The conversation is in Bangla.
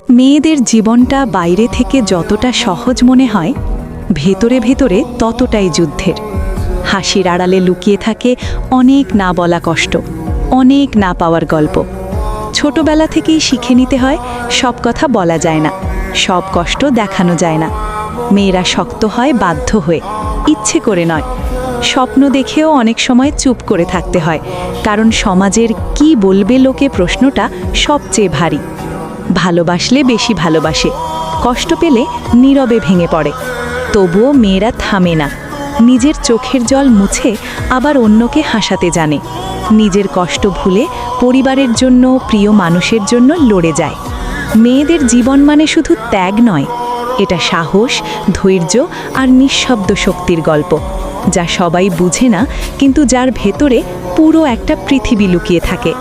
মেয়েদের জীবনটা বাইরে থেকে যতটা সহজ মনে হয়, ভেতরে ভেতরে ততটাই যুদ্ধের। হাসির আড়ালে লুকিয়ে থাকে অনেক না বলা কষ্ট, অনেক না পাওয়ার গল্প। ছোটবেলা থেকেই শিখে নিতে হয়, সব কথা বলা যায় না, সব কষ্ট দেখানো যায় না। মেয়েরা শক্ত হয় বাধ্য হয়ে, ইচ্ছে করে নয়। স্বপ্ন দেখেও অনেক সময় চুপ করে থাকতে হয়, কারণ সমাজের কি বলবে লোকে প্রশ্নটা সবচেয়ে ভারী। ভালোবাসলে বেশি ভালোবাসে, কষ্ট পেলে নীরবে ভেঙে পড়ে। তবুও মেয়েরা থামে না, নিজের চোখের জল মুছে আবার অন্যকে হাসাতে জানে। নিজের কষ্ট ভুলে পরিবারের জন্য, প্রিয় মানুষের জন্য লড়ে যায়। মেয়েদের জীবন মানে শুধু ত্যাগ নয়, এটা সাহস, ধৈর্য আর নিঃশব্দ শক্তির গল্প, যা সবাই বুঝে না, কিন্তু যার ভেতরে পুরো একটা পৃথিবী লুকিয়ে থাকে।